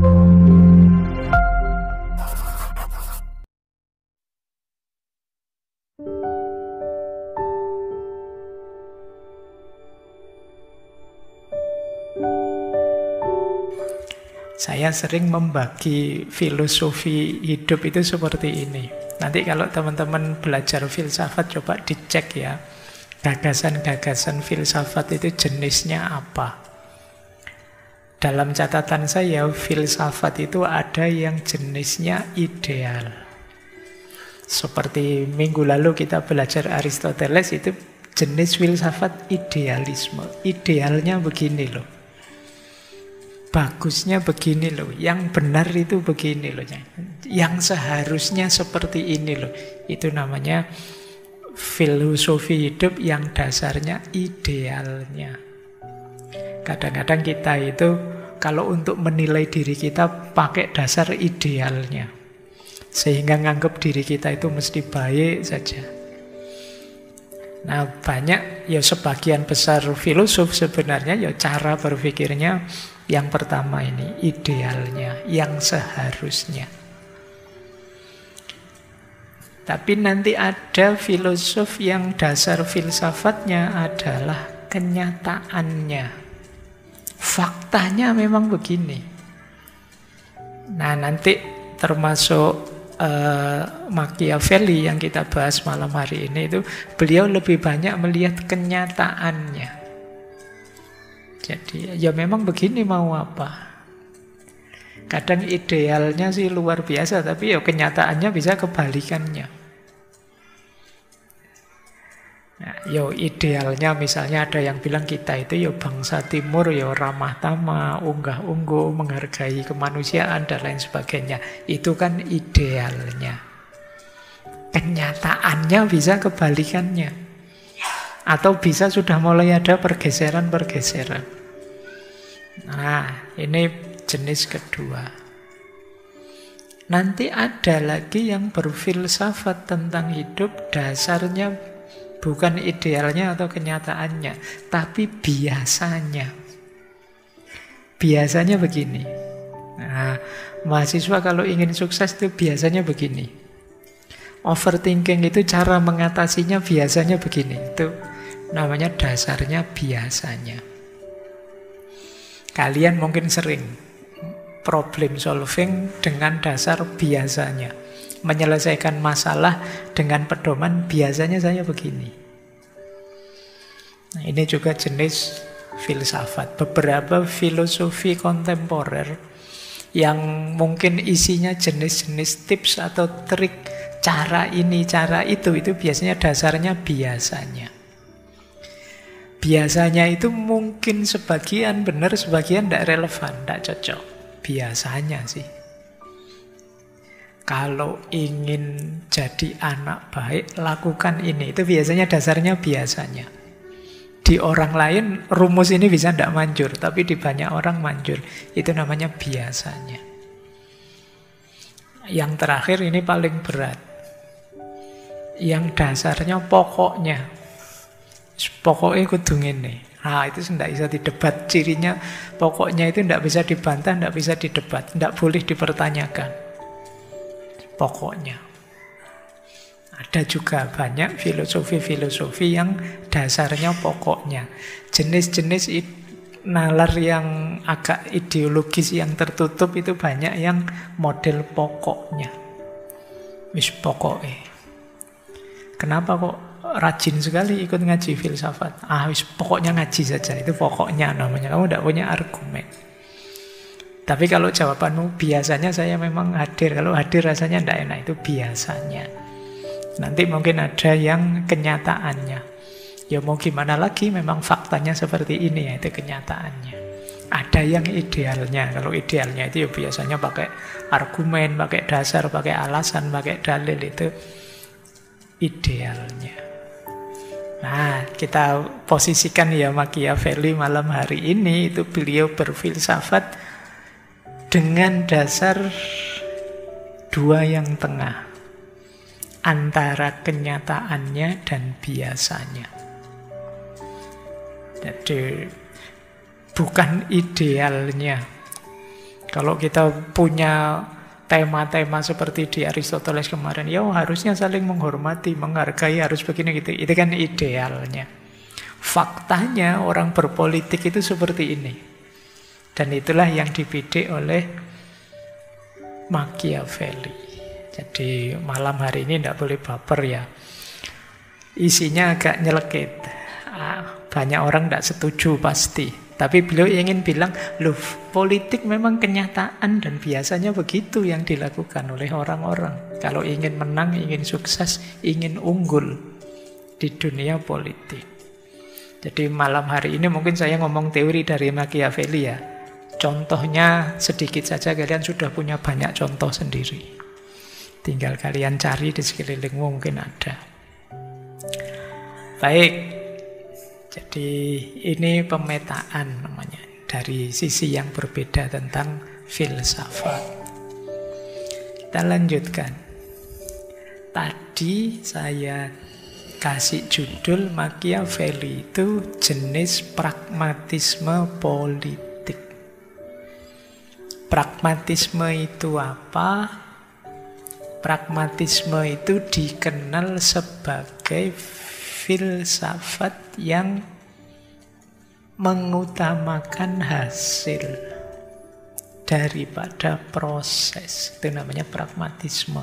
Saya sering membagi filosofi hidup itu seperti ini. Nanti kalau teman-teman belajar filsafat, coba dicek ya. Gagasan-gagasan filsafat itu jenisnya apa? Dalam catatan saya, filsafat itu ada yang jenisnya ideal. Seperti minggu lalu kita belajar Aristoteles, itu jenis filsafat idealisme. Idealnya begini loh. Bagusnya begini loh, yang benar itu begini loh, yang seharusnya seperti ini loh. Itu namanya filosofi hidup yang dasarnya idealnya. Kadang-kadang kita itu kalau untuk menilai diri kita pakai dasar idealnya, sehingga nganggap diri kita itu mesti baik saja. Nah, banyak ya sebagian besar filosof sebenarnya ya cara berpikirnya yang pertama ini, idealnya, yang seharusnya. Tapi nanti ada filosof yang dasar filsafatnya adalah kenyataannya. Faktanya memang begini. Nah, nanti termasuk Machiavelli yang kita bahas malam hari ini itu, beliau lebih banyak melihat kenyataannya. Jadi ya memang begini mau apa. Kadang idealnya sih luar biasa, tapi ya kenyataannya bisa kebalikannya. Nah, yo idealnya misalnya ada yang bilang kita itu ya bangsa timur, ya ramah tamah, unggah-ungguh, menghargai kemanusiaan dan lain sebagainya. Itu kan idealnya. Kenyataannya bisa kebalikannya. Atau bisa sudah mulai ada pergeseran-pergeseran. Nah, ini jenis kedua. Nanti ada lagi yang berfilsafat tentang hidup, dasarnya bukan idealnya atau kenyataannya, tapi biasanya. Biasanya begini. Nah, mahasiswa kalau ingin sukses itu biasanya begini. Overthinking itu cara mengatasinya biasanya begini. Itu namanya dasarnya biasanya. Kalian mungkin sering problem solving dengan dasar biasanya. Menyelesaikan masalah dengan pedoman biasanya saya begini. Nah, ini juga jenis filsafat. Beberapa filosofi kontemporer yang mungkin isinya jenis-jenis tips atau trik, cara ini, cara itu biasanya dasarnya biasanya. Biasanya itu mungkin sebagian benar, sebagian tidak relevan, tidak cocok. Biasanya sih. Kalau ingin jadi anak baik, lakukan ini. Itu biasanya dasarnya biasanya. Di orang lain rumus ini bisa tidak manjur, tapi di banyak orang manjur. Itu namanya biasanya. Yang terakhir ini paling berat. Yang dasarnya pokoknya. Pokoknya kudu ngene. Nah, itu tidak bisa didebat. Cirinya pokoknya itu tidak bisa dibantah, tidak bisa didebat, tidak boleh dipertanyakan. Pokoknya. Ada juga banyak filosofi-filosofi yang dasarnya pokoknya. Jenis-jenis nalar yang agak ideologis yang tertutup itu banyak yang model pokoknya. Wis pokoknya. Kenapa kok rajin sekali ikut ngaji filsafat? Wis pokoknya ngaji saja. Itu pokoknya namanya. Kamu tidak punya argumen. Tapi kalau jawabanmu biasanya saya memang hadir. Kalau hadir rasanya tidak enak. Itu biasanya. Nanti mungkin ada yang kenyataannya. Ya mau gimana lagi, memang faktanya seperti ini ya, itu kenyataannya. Ada yang idealnya. Kalau idealnya itu ya biasanya pakai argumen, pakai dasar, pakai alasan, pakai dalil. Itu idealnya. Nah, kita posisikan ya Machiavelli malam hari ini, itu beliau berfilsafat dengan dasar dua yang tengah, antara kenyataannya dan biasanya. Jadi bukan idealnya. Kalau kita punya tema-tema seperti di Aristoteles kemarin, ya harusnya saling menghormati, menghargai, harus begini gitu. Itu kan idealnya. Faktanya orang berpolitik itu seperti ini. Dan itulah yang dibidik oleh Machiavelli. Jadi malam hari ini tidak boleh baper ya. Isinya agak nyelekit. Banyak orang tidak setuju pasti. Tapi beliau ingin bilang, loh, politik memang kenyataan dan biasanya begitu yang dilakukan oleh orang-orang. Kalau ingin menang, ingin sukses, ingin unggul di dunia politik. Jadi malam hari ini mungkin saya ngomong teori dari Machiavelli ya. Contohnya sedikit saja, kalian sudah punya banyak contoh sendiri. Tinggal kalian cari di sekelilingmu mungkin ada. Baik. Jadi ini pemetaan namanya, dari sisi yang berbeda tentang filsafat. Kita lanjutkan. Tadi saya kasih judul Machiavelli itu jenis pragmatisme politik. Pragmatisme itu apa? Pragmatisme itu dikenal sebagai filsafat yang mengutamakan hasil daripada proses. Itu namanya pragmatisme.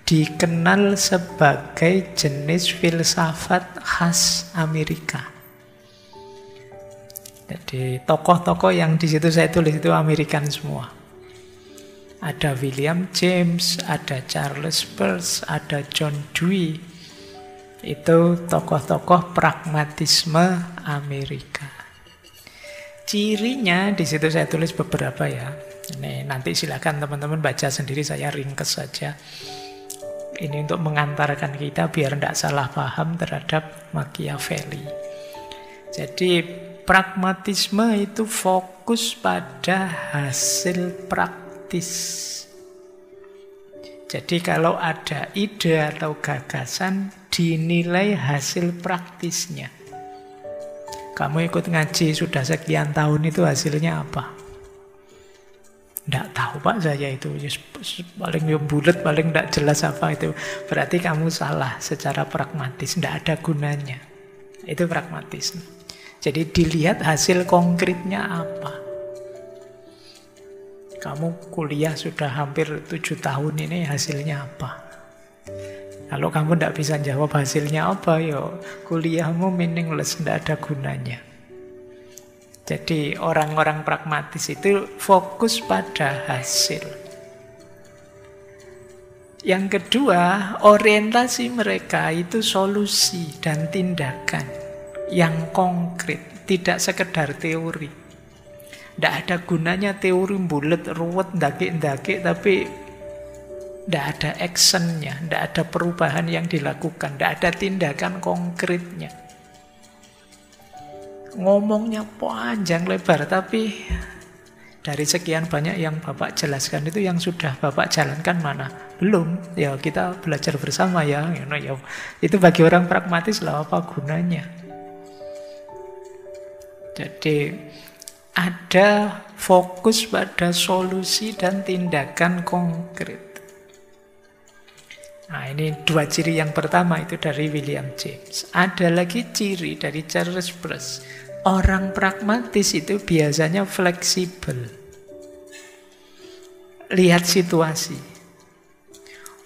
Dikenal sebagai jenis filsafat khas Amerika. Jadi tokoh-tokoh yang di situ saya tulis itu Amerikan semua. Ada William James, ada Charles Peirce, ada John Dewey. Itu tokoh-tokoh pragmatisme Amerika. Cirinya di situ saya tulis beberapa ya. Ini nanti silakan teman-teman baca sendiri, saya ringkes saja. Ini untuk mengantarkan kita biar tidak salah paham terhadap Machiavelli. Jadi pragmatisme itu fokus pada hasil praktis. Jadi kalau ada ide atau gagasan, dinilai hasil praktisnya. Kamu ikut ngaji sudah sekian tahun, itu hasilnya apa? Tidak tahu Pak saya itu. Paling bulat, paling tidak jelas apa itu. Berarti kamu salah secara pragmatis. Tidak ada gunanya. Itu pragmatisme. Jadi dilihat hasil konkretnya apa. Kamu kuliah sudah hampir 7 tahun ini, hasilnya apa? Kalau kamu tidak bisa jawab hasilnya apa, ya kuliahmu meaningless, tidak ada gunanya. Jadi orang-orang pragmatis itu fokus pada hasil. Yang kedua, orientasi mereka itu solusi dan tindakan yang konkret, tidak sekedar teori. Tidak ada gunanya teori bulat, ruwet, ndaki-ndaki, tapi tidak ada actionnya, tidak ada perubahan yang dilakukan, tidak ada tindakan konkretnya. Ngomongnya panjang lebar, tapi dari sekian banyak yang Bapak jelaskan itu yang sudah Bapak jalankan mana? Belum. Ya kita belajar bersama ya. Itu bagi orang pragmatis lah, apa gunanya? Jadi ada fokus pada solusi dan tindakan konkret. Nah, ini dua ciri yang pertama itu dari William James. Ada lagi ciri dari Charles Peirce. Orang pragmatis itu biasanya fleksibel. Lihat situasi.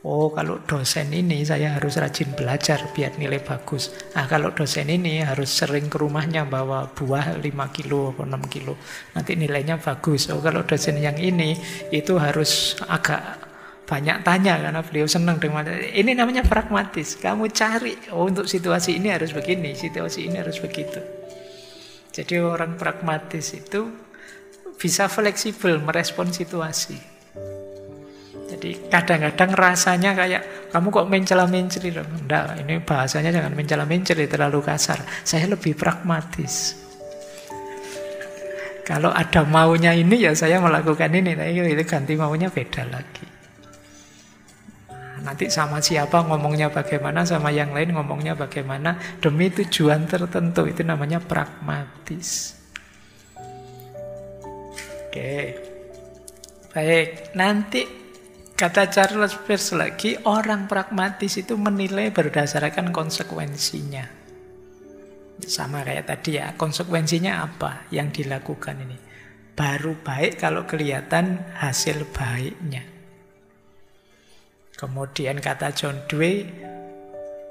Oh, kalau dosen ini saya harus rajin belajar biar nilai bagus. Nah, kalau dosen ini harus sering ke rumahnya bawa buah 5 kilo atau 6 kilo. Nanti nilainya bagus. Oh, kalau dosen yang ini itu harus agak banyak tanya karena beliau senang dengan ini. Namanya pragmatis. Kamu cari, oh untuk situasi ini harus begini, situasi ini harus begitu. Jadi orang pragmatis itu bisa fleksibel merespon situasi. Jadi kadang-kadang rasanya kayak kamu kok mencela-menceli. Enggak, ini bahasanya jangan mencela-menceli, terlalu kasar. Saya lebih pragmatis. Kalau ada maunya ini ya saya melakukan ini. Nah, itu ganti maunya beda lagi. Nanti sama siapa ngomongnya bagaimana, sama yang lain ngomongnya bagaimana, demi tujuan tertentu. Itu namanya pragmatis. Oke. Baik, nanti kata Charles Peirce lagi, orang pragmatis itu menilai berdasarkan konsekuensinya. Sama kayak tadi ya, konsekuensinya apa yang dilakukan ini? Baru baik kalau kelihatan hasil baiknya. Kemudian kata John Dewey,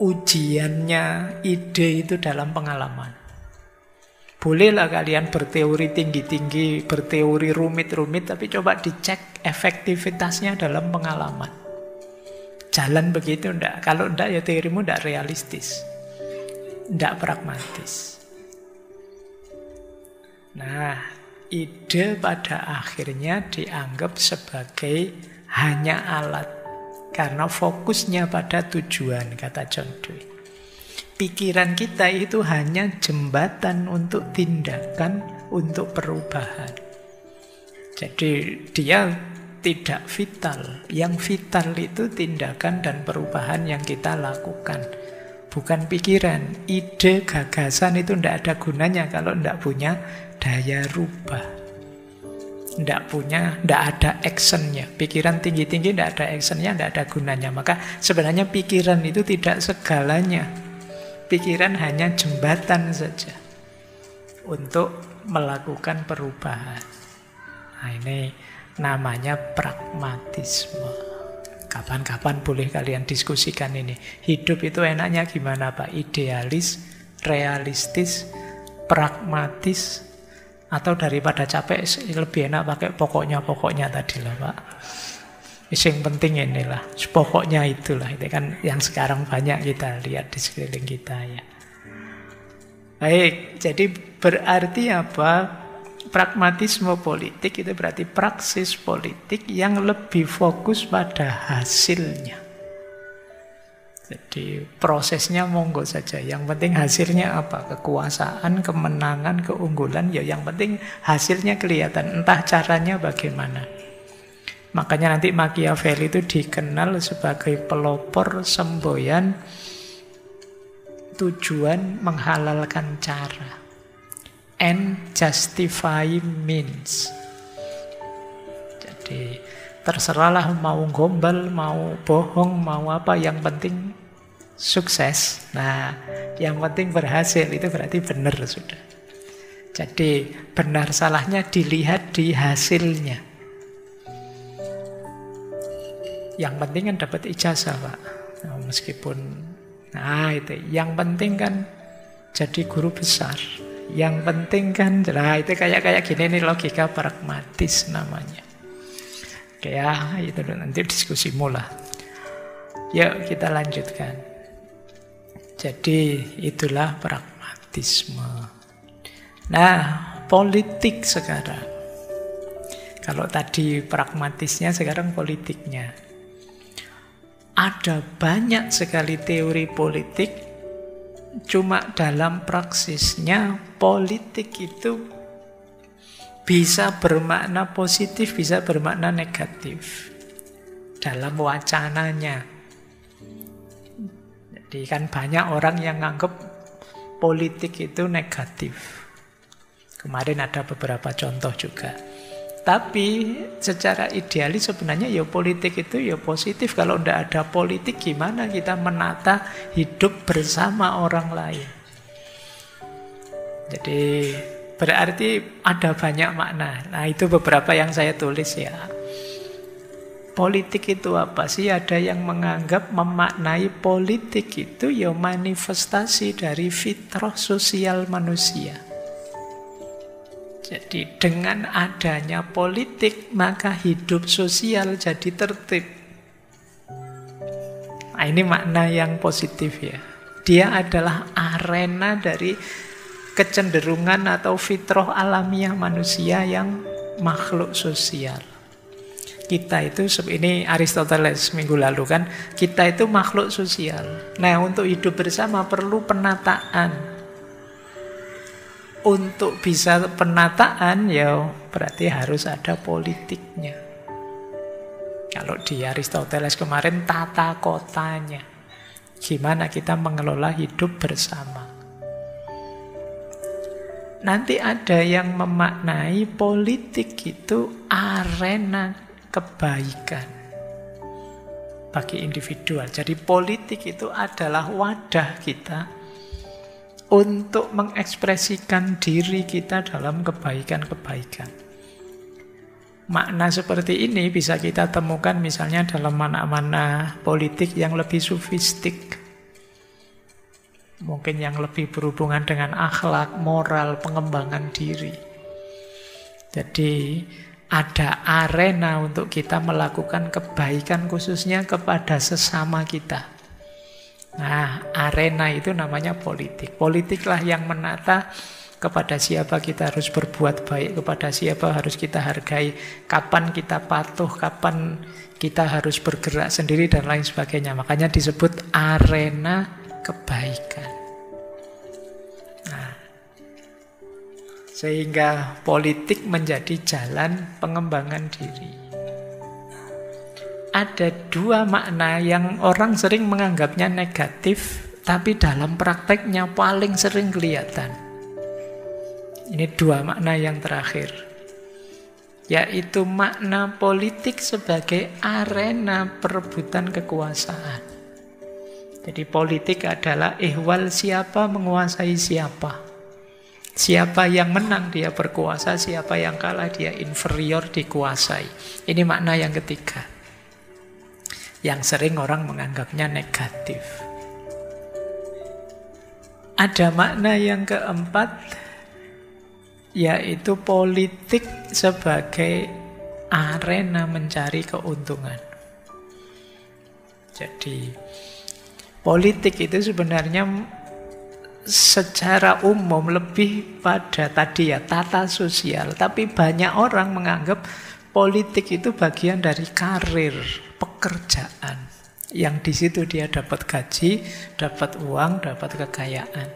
ujiannya ide itu dalam pengalaman. Bolehlah kalian berteori tinggi-tinggi, berteori rumit-rumit, tapi coba dicek efektivitasnya dalam pengalaman. Jalan begitu enggak? Kalau enggak ya teorimu enggak realistis. Enggak pragmatis. Nah, ide pada akhirnya dianggap sebagai hanya alat. Karena fokusnya pada tujuan, kata John Dewey. Pikiran kita itu hanya jembatan untuk tindakan, untuk perubahan. Jadi dia tidak vital. Yang vital itu tindakan dan perubahan yang kita lakukan. Bukan pikiran. Ide, gagasan itu tidak ada gunanya kalau tidak punya daya rubah. Tidak ada actionnya. Pikiran tinggi-tinggi tidak ada actionnya, tidak ada gunanya. Maka sebenarnya pikiran itu tidak segalanya. Pikiran hanya jembatan saja untuk melakukan perubahan. Nah, ini namanya pragmatisme. Kapan-kapan boleh kalian diskusikan ini. Hidup itu enaknya gimana, Pak? Idealis, realistis, pragmatis, atau daripada capek lebih enak pakai pokoknya tadi lah, Pak. Yang penting inilah, pokoknya itulah. Itu kan yang sekarang banyak kita lihat di sekeliling kita ya. Baik, jadi berarti apa? Pragmatisme politik itu berarti praksis politik yang lebih fokus pada hasilnya. Jadi prosesnya monggo saja. Yang penting hasilnya apa? Kekuasaan, kemenangan, keunggulan. Ya yang penting hasilnya kelihatan. Entah caranya bagaimana. Makanya nanti Machiavelli itu dikenal sebagai pelopor semboyan tujuan menghalalkan cara. And justify means. Jadi terserahlah mau gombal, mau bohong, mau apa, yang penting sukses. Nah, yang penting berhasil, itu berarti benar sudah. Jadi benar salahnya dilihat di hasilnya. Yang penting kan dapat ijazah, Pak. Nah, meskipun, nah itu, yang penting kan jadi guru besar. Yang penting kan, nah itu kayak gini nih logika pragmatis namanya. Oke ya, itu nanti diskusimu lah. Yuk kita lanjutkan. Jadi itulah pragmatisme. Nah, politik sekarang. Kalau tadi pragmatisnya, sekarang politiknya. Ada banyak sekali teori politik, cuma dalam praksisnya politik itu bisa bermakna positif, bisa bermakna negatif dalam wacananya. Jadi kan banyak orang yang nganggap politik itu negatif. Kemarin ada beberapa contoh juga. Tapi secara idealis sebenarnya ya politik itu ya positif. Kalau tidak ada politik gimana kita menata hidup bersama orang lain. Jadi berarti ada banyak makna. Nah itu beberapa yang saya tulis ya. Politik itu apa sih? Ada yang menganggap memaknai politik itu ya manifestasi dari fitrah sosial manusia. Jadi dengan adanya politik maka hidup sosial jadi tertib. Nah, ini makna yang positif ya. Dia adalah arena dari kecenderungan atau fitrah alamiah manusia yang makhluk sosial. Kita itu, ini Aristoteles minggu lalu kan, kita itu makhluk sosial. Nah untuk hidup bersama perlu penataan. Untuk bisa penataan ya berarti harus ada politiknya. Kalau di Aristoteles kemarin tata kotanya. Gimana kita mengelola hidup bersama. Nanti ada yang memaknai politik itu arena kebaikan bagi individual. Jadi politik itu adalah wadah kita untuk mengekspresikan diri kita dalam kebaikan-kebaikan. Makna seperti ini bisa kita temukan misalnya dalam mana-mana politik yang lebih sofistik. Mungkin yang lebih berhubungan dengan akhlak, moral, pengembangan diri. Jadi ada arena untuk kita melakukan kebaikan khususnya kepada sesama kita. Nah, arena itu namanya politik. Politiklah yang menata kepada siapa kita harus berbuat baik, kepada siapa harus kita hargai, kapan kita patuh, kapan kita harus bergerak sendiri, dan lain sebagainya. Makanya disebut arena kebaikan. Nah, sehingga politik menjadi jalan pengembangan diri. Ada dua makna yang orang sering menganggapnya negatif, tapi dalam prakteknya paling sering kelihatan. Ini dua makna yang terakhir, yaitu makna politik sebagai arena perebutan kekuasaan. Jadi politik adalah ihwal siapa menguasai siapa. Siapa yang menang dia berkuasa, siapa yang kalah dia inferior dikuasai. Ini makna yang ketiga, yang sering orang menganggapnya negatif. Ada makna yang keempat, yaitu politik sebagai arena mencari keuntungan. Jadi politik itu sebenarnya secara umum lebih pada tadi ya tata sosial, tapi banyak orang menganggap politik itu bagian dari karir, pekerjaan, yang di situ dia dapat gaji, dapat uang, dapat kekayaan.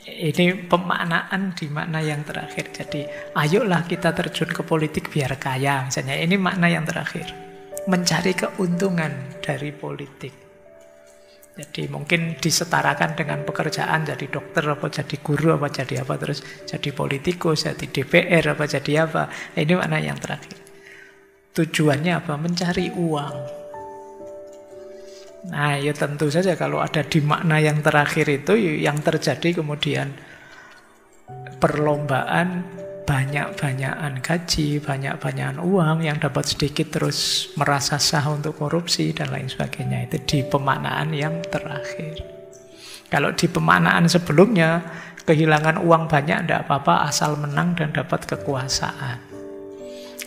Ini pemaknaan di makna yang terakhir. Jadi ayolah kita terjun ke politik biar kaya misalnya. Ini makna yang terakhir, mencari keuntungan dari politik. Jadi mungkin disetarakan dengan pekerjaan, jadi dokter apa jadi guru apa jadi apa, terus jadi politikus, jadi DPR apa jadi apa. Ini makna yang terakhir. Tujuannya apa? Mencari uang. Nah, ya tentu saja kalau ada di makna yang terakhir itu yang terjadi kemudian perlombaan, banyak-banyakan gaji, banyak-banyakan uang, yang dapat sedikit terus merasa sah untuk korupsi dan lain sebagainya. Itu di pemaknaan yang terakhir. Kalau di pemaknaan sebelumnya, kehilangan uang banyak tidak apa-apa asal menang dan dapat kekuasaan.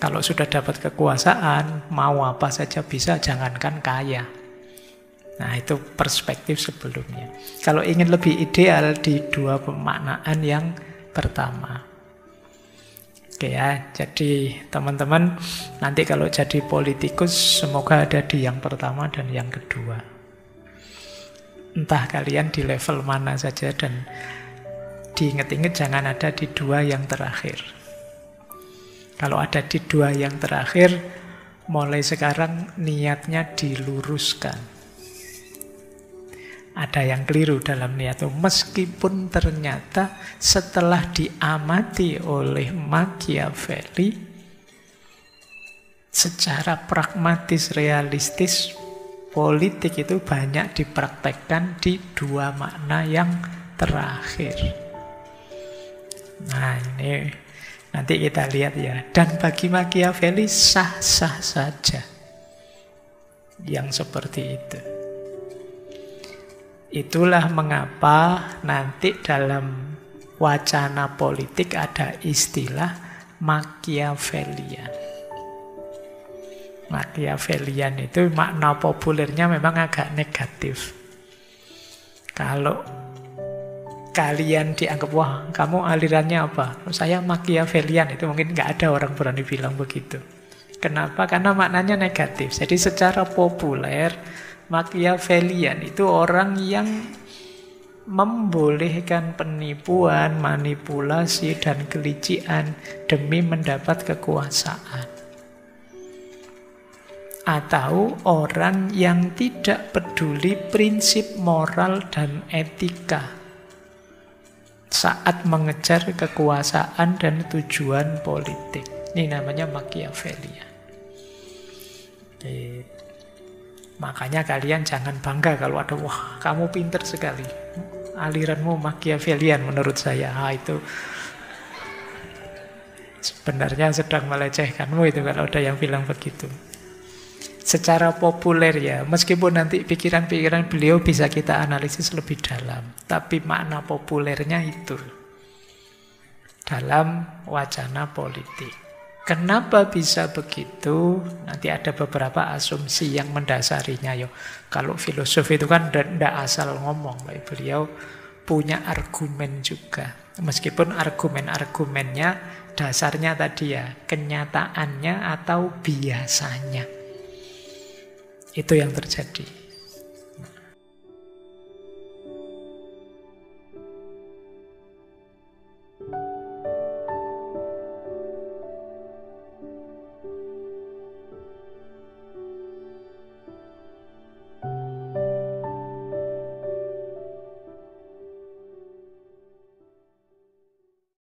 Kalau sudah dapat kekuasaan, mau apa saja bisa, jangankan kaya. Nah, itu perspektif sebelumnya. Kalau ingin lebih ideal di dua pemaknaan yang pertama. Oke ya, jadi teman-teman nanti kalau jadi politikus semoga ada di yang pertama dan yang kedua. Entah kalian di level mana saja, dan diingat-ingat jangan ada di dua yang terakhir. Kalau ada di dua yang terakhir, mulai sekarang niatnya diluruskan. Ada yang keliru dalam niat itu, meskipun ternyata setelah diamati oleh Machiavelli secara pragmatis, realistis, politik itu banyak dipraktekkan di dua makna yang terakhir. Nah, ini nanti kita lihat ya. Dan bagi Machiavelli sah-sah saja yang seperti itu. Itulah mengapa nanti dalam wacana politik ada istilah Machiavellian. Machiavellian itu makna populernya memang agak negatif. Kalau kalian dianggap, wah kamu alirannya apa? Saya Machiavellian, itu mungkin nggak ada orang berani bilang begitu. Kenapa? Karena maknanya negatif. Jadi secara populer Machiavellian itu orang yang membolehkan penipuan, manipulasi, dan kelicikan demi mendapat kekuasaan. Atau orang yang tidak peduli prinsip moral dan etika saat mengejar kekuasaan dan tujuan politik. Ini namanya Machiavellian. Makanya kalian jangan bangga kalau ada, wah kamu pinter sekali, aliranmu Machiavellian menurut saya. Itu sebenarnya sedang melecehkanmu itu kalau ada yang bilang begitu. Secara populer ya, meskipun nanti pikiran-pikiran beliau bisa kita analisis lebih dalam, tapi makna populernya itu dalam wacana politik. Kenapa bisa begitu? Nanti ada beberapa asumsi yang mendasarinya. Kalau filosof itu kan tidak asal ngomong, beliau punya argumen juga. Meskipun argumen-argumennya dasarnya tadi ya, kenyataannya atau biasanya. Itu yang terjadi.